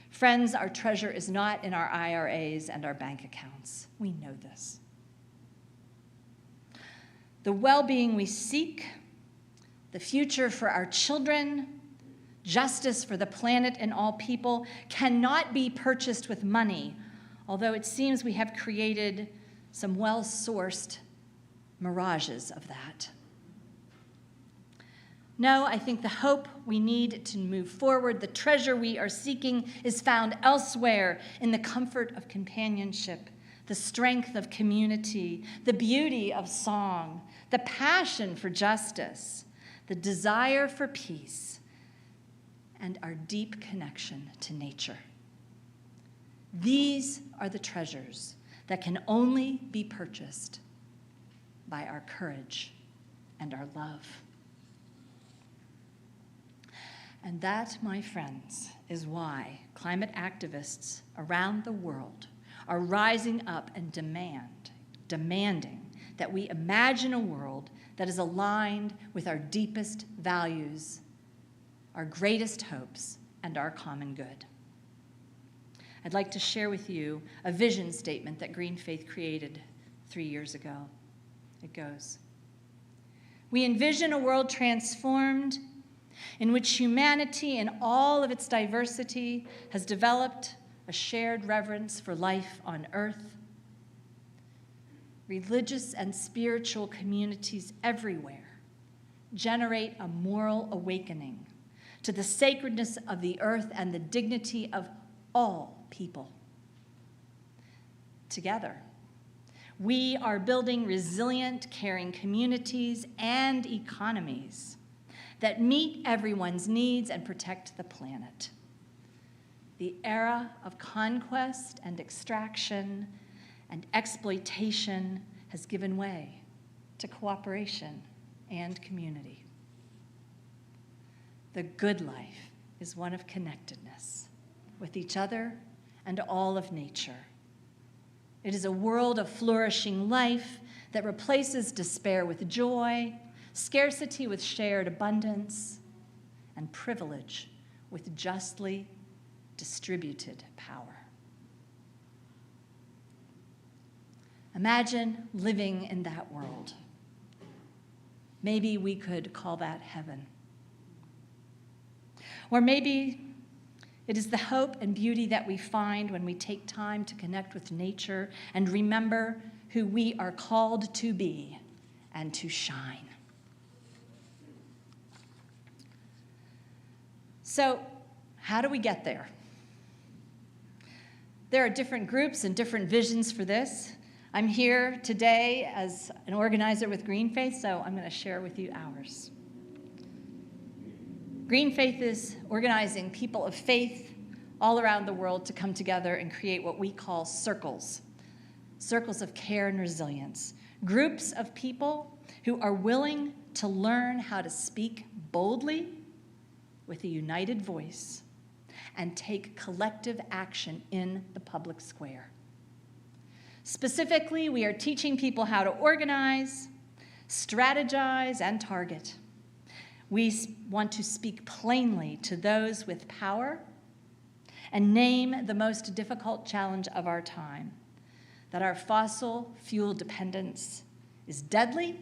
Friends, our treasure is not in our IRAs and our bank accounts. We know this. The well-being we seek, the future for our children, justice for the planet and all people cannot be purchased with money, although it seems we have created some well-sourced mirages of that. No, I think the hope we need to move forward, the treasure we are seeking, is found elsewhere in the comfort of companionship, the strength of community, the beauty of song, the passion for justice, the desire for peace, and our deep connection to nature. These are the treasures that can only be purchased by our courage and our love. And that, my friends, is why climate activists around the world are rising up and demanding that we imagine a world that is aligned with our deepest values, our greatest hopes, and our common good. I'd like to share with you a vision statement that GreenFaith created 3 years ago. It goes, "We envision a world transformed in which humanity in all of its diversity has developed a shared reverence for life on earth. Religious and spiritual communities everywhere generate a moral awakening to the sacredness of the earth and the dignity of all people. Together, we are building resilient, caring communities and economies that meet everyone's needs and protect the planet. The era of conquest and extraction and exploitation has given way to cooperation and community. The good life is one of connectedness with each other and all of nature. It is a world of flourishing life that replaces despair with joy, scarcity with shared abundance, and privilege with justly distributed power." Imagine living in that world. Maybe we could call that heaven. Or maybe it is the hope and beauty that we find when we take time to connect with nature and remember who we are called to be and to shine. So, how do we get there? There are different groups and different visions for this. I'm here today as an organizer with GreenFaith, so I'm going to share with you ours. GreenFaith is organizing people of faith all around the world to come together and create what we call circles, circles of care and resilience, groups of people who are willing to learn how to speak boldly with a united voice and take collective action in the public square. Specifically, we are teaching people how to organize, strategize, and target. We want to speak plainly to those with power and name the most difficult challenge of our time, that our fossil fuel dependence is deadly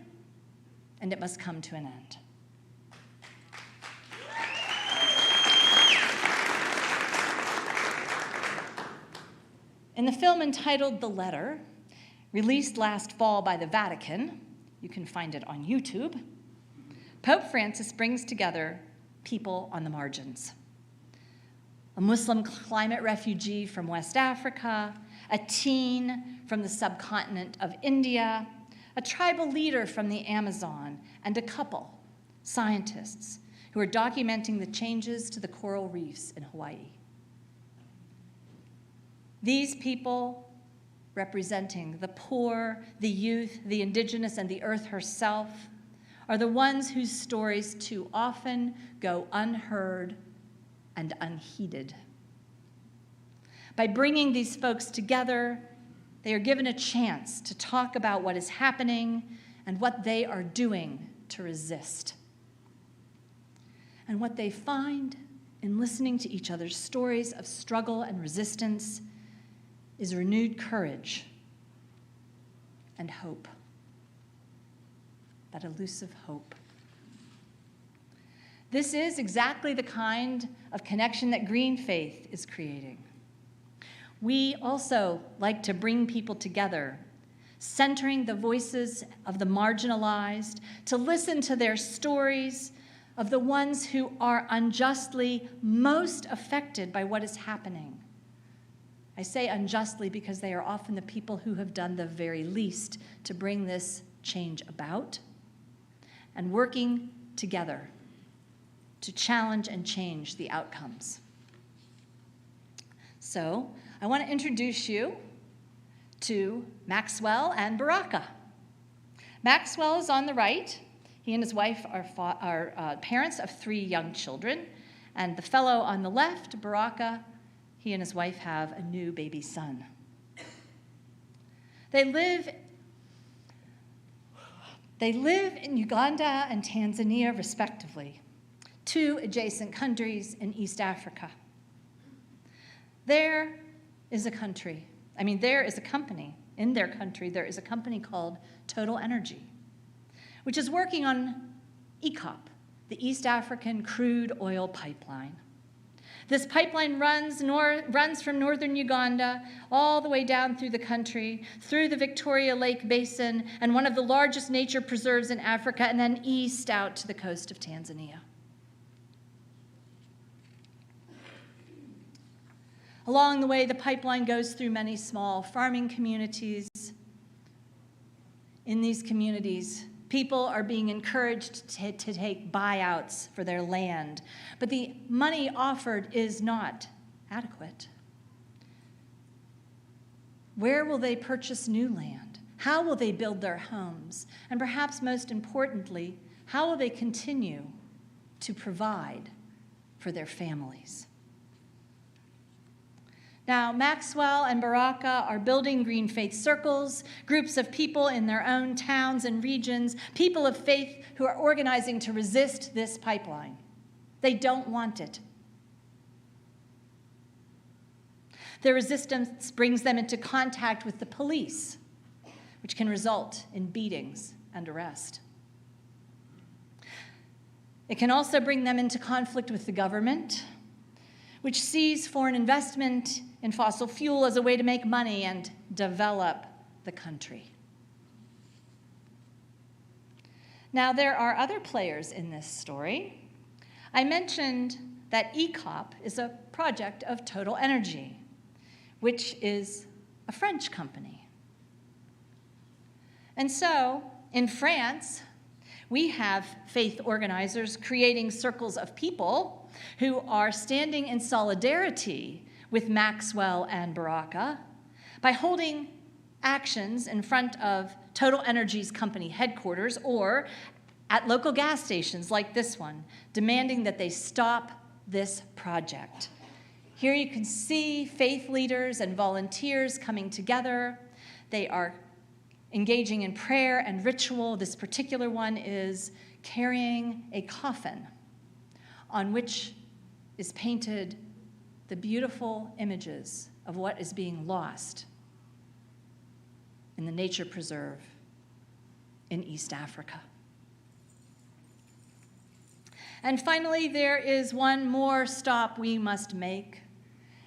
and it must come to an end. In the film entitled The Letter, released last fall by the Vatican, you can find it on YouTube, Pope Francis brings together people on the margins. A Muslim climate refugee from West Africa, a teen from the subcontinent of India, a tribal leader from the Amazon, and a couple, scientists, who are documenting the changes to the coral reefs in Hawaii. These people, representing the poor, the youth, the indigenous, and the earth herself, are the ones whose stories too often go unheard and unheeded. By bringing these folks together, they are given a chance to talk about what is happening and what they are doing to resist. And what they find in listening to each other's stories of struggle and resistance is renewed courage and hope, that elusive hope. This is exactly the kind of connection that GreenFaith is creating. We also like to bring people together, centering the voices of the marginalized, to listen to their stories of the ones who are unjustly most affected by what is happening. I say unjustly because they are often the people who have done the very least to bring this change about, and working together to challenge and change the outcomes. So I want to introduce you to Maxwell and Baraka. Maxwell is on the right. He and his wife are parents of 3 young children. And the fellow on the left, Baraka, he and his wife have a new baby son. They live in Uganda and Tanzania, respectively, 2 adjacent countries in East Africa. There is a company, in their country, there is a company called Total Energy, which is working on EACOP, the East African Crude Oil Pipeline. This pipeline runs from northern Uganda all the way down through the country, through the Victoria Lake Basin and one of the largest nature preserves in Africa, and then east out to the coast of Tanzania. Along the way, the pipeline goes through many small farming communities. In these communities, people are being encouraged to take buyouts for their land, but the money offered is not adequate. Where will they purchase new land? How will they build their homes? And perhaps most importantly, how will they continue to provide for their families? Now, Maxwell and Baraka are building GreenFaith circles, groups of people in their own towns and regions, people of faith who are organizing to resist this pipeline. They don't want it. Their resistance brings them into contact with the police, which can result in beatings and arrest. It can also bring them into conflict with the government, which sees foreign investment in fossil fuel as a way to make money and develop the country. Now, there are other players in this story. I mentioned that EACOP is a project of Total Energy, which is a French company. And so, in France, we have faith organizers creating circles of people who are standing in solidarity with Maxwell and Baraka by holding actions in front of Total Energies company headquarters or at local gas stations like this one, demanding that they stop this project. Here you can see faith leaders and volunteers coming together. They are engaging in prayer and ritual. This particular one is carrying a coffin on which is painted the beautiful images of what is being lost in the nature preserve in East Africa. And finally, there is one more stop we must make,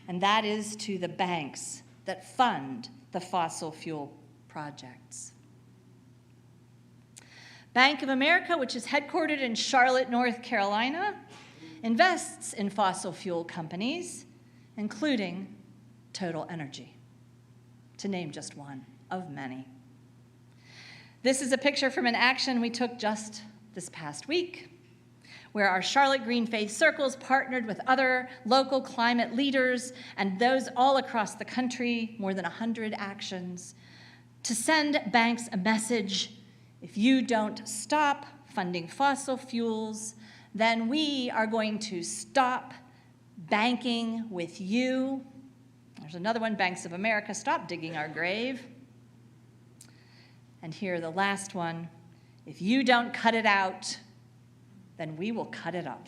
and that is to the banks that fund the fossil fuel projects. Bank of America, which is headquartered in Charlotte, North Carolina, invests in fossil fuel companies, including Total Energy, to name just one of many. This is a picture from an action we took just this past week, where our Charlotte GreenFaith circles partnered with other local climate leaders and those all across the country, more than 100 actions, to send banks a message: if you don't stop funding fossil fuels, then we are going to stop banking with you. There's another one, Banks of America, stop digging our grave. And here, the last one, if you don't cut it out, then we will cut it up.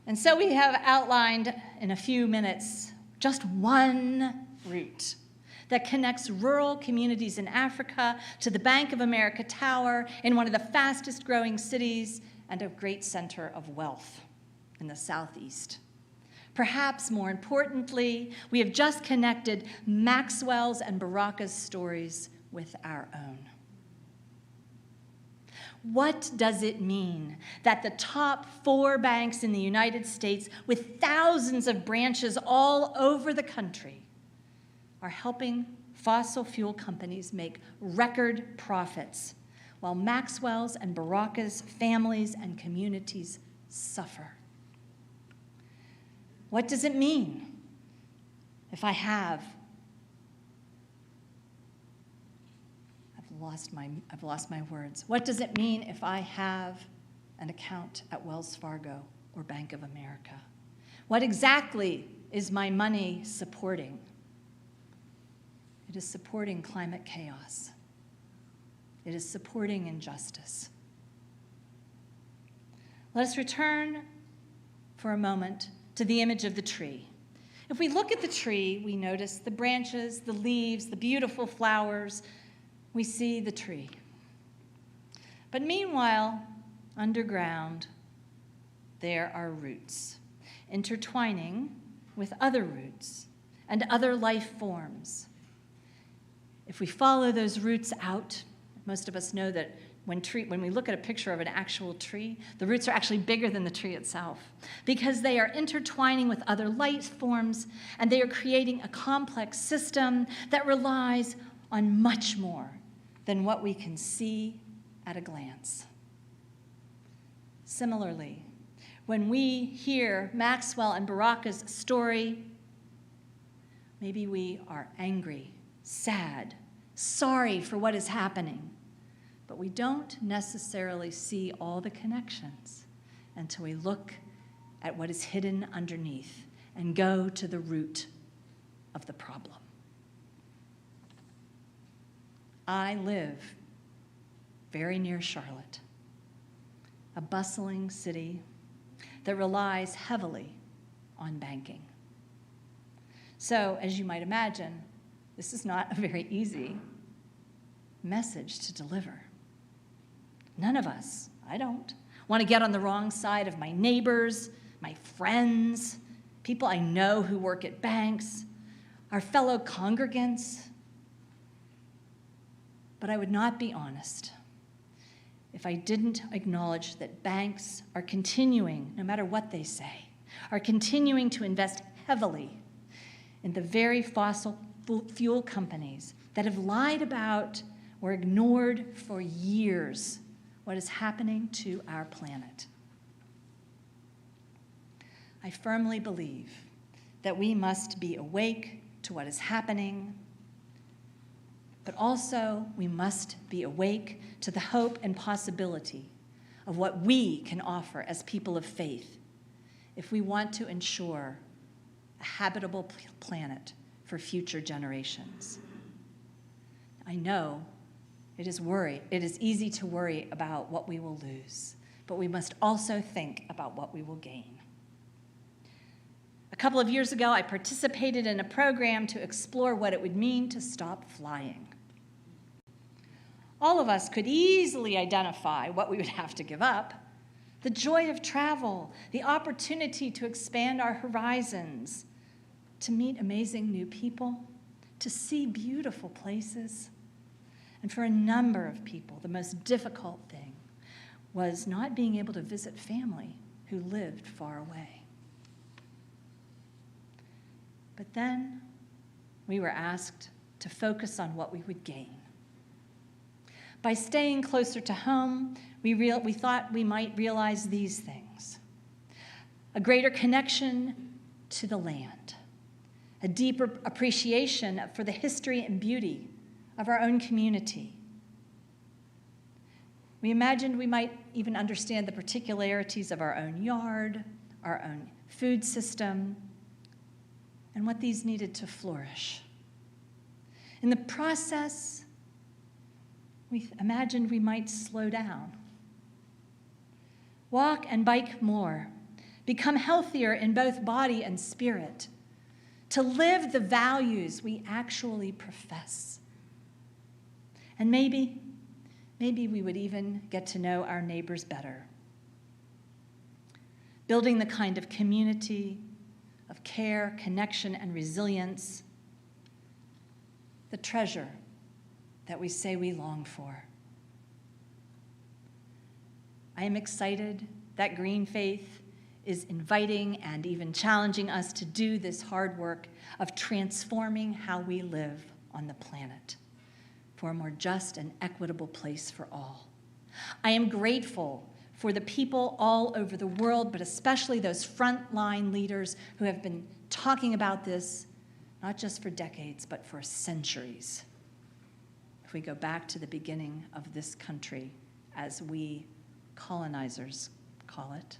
And so we have outlined in a few minutes just one route that connects rural communities in Africa to the Bank of America Tower in one of the fastest growing cities and a great center of wealth in the Southeast. Perhaps more importantly, we have just connected Maxwell's and Baraka's stories with our own. What does it mean that the top 4 banks in the United States, with thousands of branches all over the country, are helping fossil fuel companies make record profits, while Maxwell's and Baraka's families and communities suffer? What does it mean if I have? I've lost my words. What does it mean if I have an account at Wells Fargo or Bank of America? What exactly is my money supporting? It is supporting climate chaos. It is supporting injustice. Let us return for a moment to the image of the tree. If we look at the tree, we notice the branches, the leaves, the beautiful flowers. We see the tree. But meanwhile, underground, there are roots, intertwining with other roots and other life forms. If we follow those roots out, most of us know that when we look at a picture of an actual tree, the roots are actually bigger than the tree itself because they are intertwining with other life forms, and they are creating a complex system that relies on much more than what we can see at a glance. Similarly, when we hear Maxwell and Baraka's story, maybe we are angry, sad, sorry for what is happening, but we don't necessarily see all the connections until we look at what is hidden underneath and go to the root of the problem. I live very near Charlotte, a bustling city that relies heavily on banking. So, as you might imagine, this is not a very easy message to deliver. None of us, I don't, want to get on the wrong side of my neighbors, my friends, people I know who work at banks, our fellow congregants. But I would not be honest if I didn't acknowledge that banks are continuing, no matter what they say, are continuing to invest heavily in the very fossil fuel companies that have lied about or ignored for years what is happening to our planet. I firmly believe that we must be awake to what is happening, but also we must be awake to the hope and possibility of what we can offer as people of faith if we want to ensure a habitable planet for future generations. I know it is easy to worry about what we will lose, but we must also think about what we will gain. A couple of years ago, I participated in a program to explore what it would mean to stop flying. All of us could easily identify what we would have to give up: the joy of travel, the opportunity to expand our horizons, to meet amazing new people, to see beautiful places. And for a number of people, the most difficult thing was not being able to visit family who lived far away. But then we were asked to focus on what we would gain. By staying closer to home, we thought we might realize these things: a greater connection to the land, a deeper appreciation for the history and beauty of our own community. We imagined we might even understand the particularities of our own yard, our own food system, and what these needed to flourish. In the process, we imagined we might slow down, walk and bike more, become healthier in both body and spirit, to live the values we actually profess. And maybe we would even get to know our neighbors better, building the kind of community of care, connection, and resilience, the treasure that we say we long for. I am excited that GreenFaith is inviting and even challenging us to do this hard work of transforming how we live on the planet for a more just and equitable place for all. I am grateful for the people all over the world, but especially those frontline leaders who have been talking about this, not just for decades, but for centuries. If we go back to the beginning of this country, as we colonizers call it.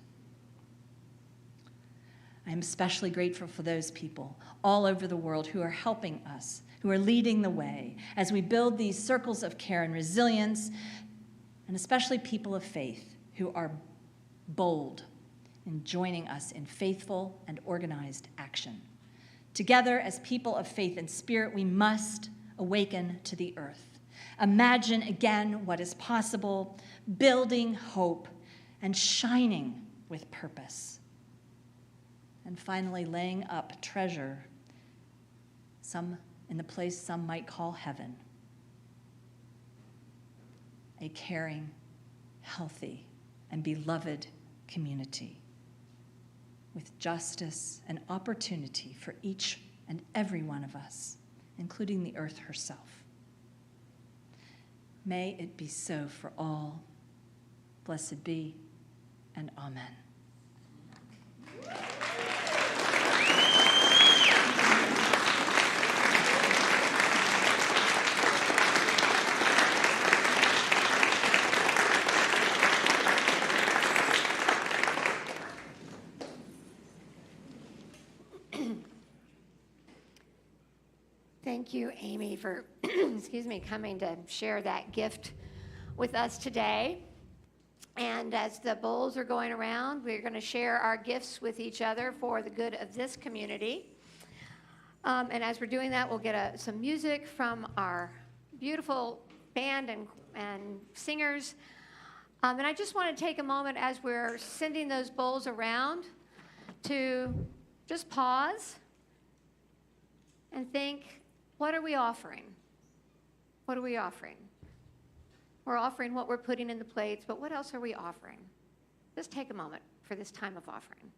I am especially grateful for those people all over the world who are helping us, who are leading the way as we build these circles of care and resilience, and especially people of faith who are bold in joining us in faithful and organized action. Together, as people of faith and spirit, we must awaken to the earth. Imagine again what is possible, building hope and shining with purpose. And finally, laying up treasure, some in the place some might call heaven. A caring, healthy, and beloved community with justice and opportunity for each and every one of us, including the earth herself. May it be so for all. Blessed be, and amen. Thank you, Amy, for coming to share that gift with us today. And as the bowls are going around, we're going to share our gifts with each other for the good of this community. And as we're doing that, we'll get some music from our beautiful band and singers. And I just want to take a moment as we're sending those bowls around to just pause and think, what are we offering? What are we offering? We're offering what we're putting in the plates, but what else are we offering? Just take a moment for this time of offering.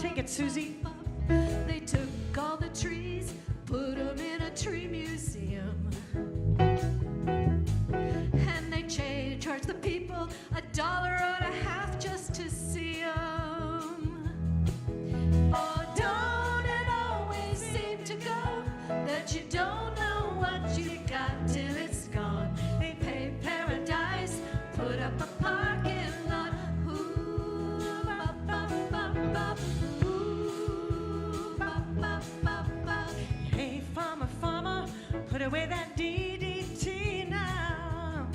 Take it, Susie. They took all the trees, put them in a tree museum. And they charged the people $1.50 just to see them. Oh, don't it always seem to go that you don't know what you got till it's gone? They pay paradise, put up a parking lot. Ooh, ba, ba, ba, ba. Ooh, ba, ba, ba, ba. Hey, farmer, farmer, put away that DDT now.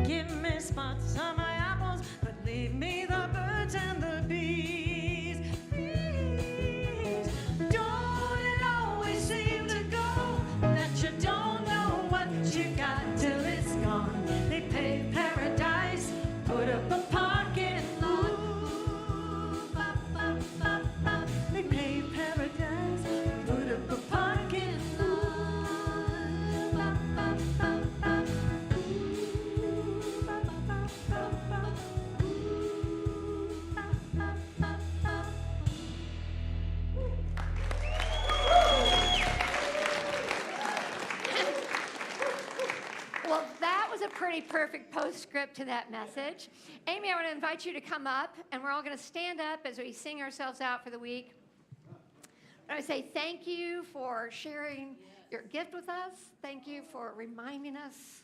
Give me spots on my apples, but leave me the birds and the bees. Please, don't it always seem to go that you don't know what you got till it's gone? They pay paradise, put up a parking lot. Ooh, ba, ba, ba, ba. They pay paradise, put up a parking lot. Ba, ba, ba, ba. Ooh, ba, ba, ba, ba, ba. Ooh, ba, ba, ba, ba. Well, that was a pretty perfect postscript to that message. Amy, I want to invite you to come up, and we're all going to stand up as we sing ourselves out for the week. I want to say thank you for sharing your gift with us. Thank you for reminding us.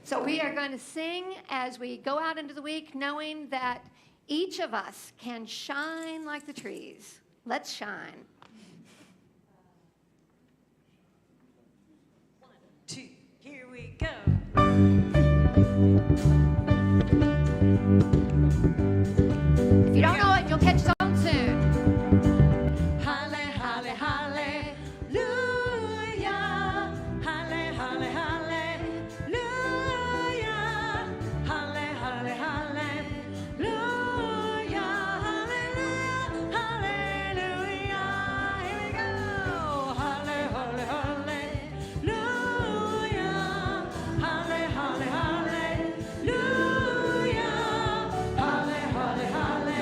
So we are going to sing as we go out into the week, knowing that each of us can shine like the trees. Let's shine. 2, here we go. If you don't know it, you'll catch it on soon. Halle, halle, hallelujah. Halle, halle, hallelujah. Halle, halle, hallelujah. Hallelujah, hallelujah. Here we go. Halle, halle, hallelujah. Halle, halle, hallelujah. Halle, halle, hallelujah.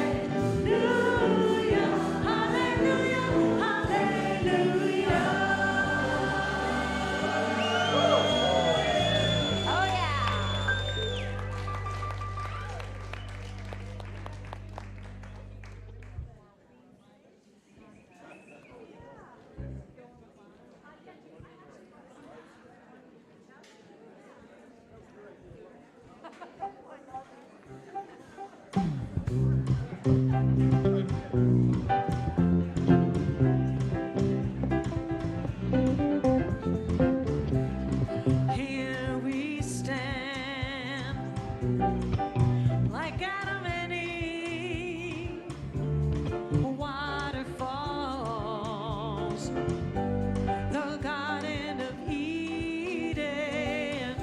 Hallelujah, hallelujah. Oh, yeah. Here we stand, like Adam and Eve, waterfalls, the Garden of Eden,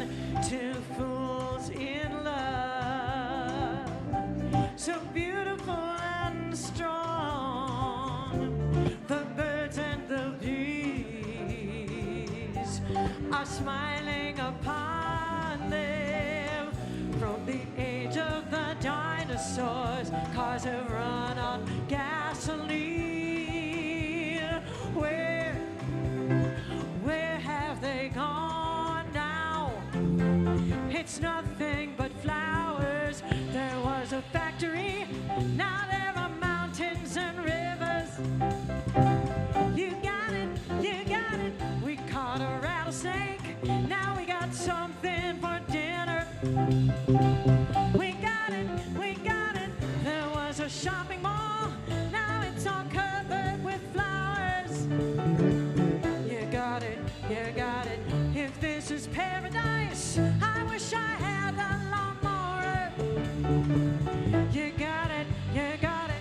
two fools in love, so beautiful and strong, the birds and the bees are smiling upon them. From the age of the dinosaurs, cars have run on gasoline. Where have they gone now? It's nothing but flowers. There was a factory, now there are mountains and rivers. You got it, you got it. We caught a rattlesnake, now we got something for dinner. We got it, we got it. There was a shopping mall, now it's all covered with flowers. You got it, you got it. If this is paradise, I wish I had a lawnmower. You got it, you got it.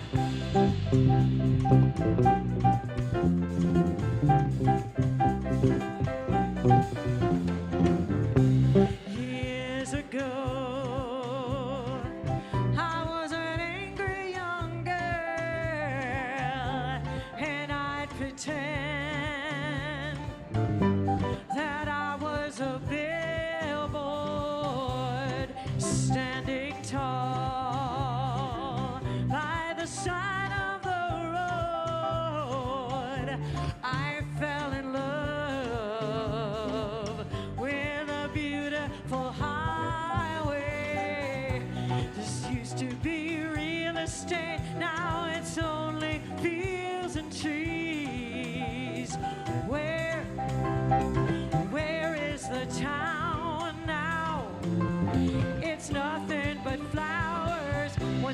Years ago, I was an angry young girl, and I'd pretend that I was a billboard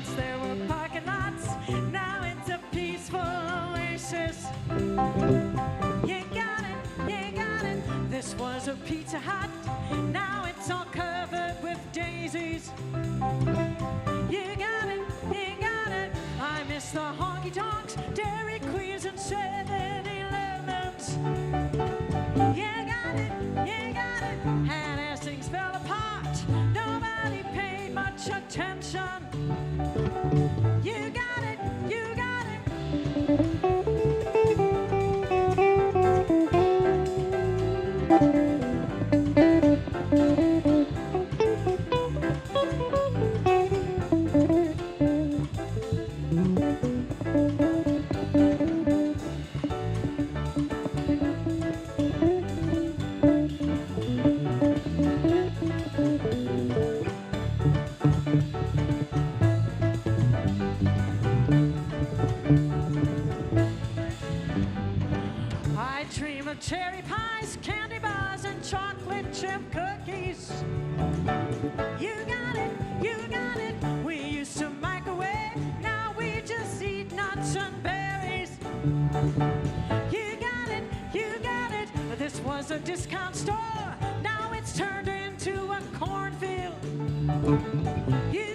Once there were parking lots, now it's a peaceful oasis. You got it, you got it. This was a Pizza Hut, now it's all covered with daisies. You got it, you got it. I miss the honky tonks, Dairy Queens, and 7-Elevens. You got it, you got it. And as things fell apart, nobody paid much attention. You got it, you got it. I dream of cherry pies, candy bars, and chocolate chip cookies. You got it, you got it. We used to microwave, now we just eat nuts and berries. You got it, you got it. This was a discount store, now it's turned into a cornfield. You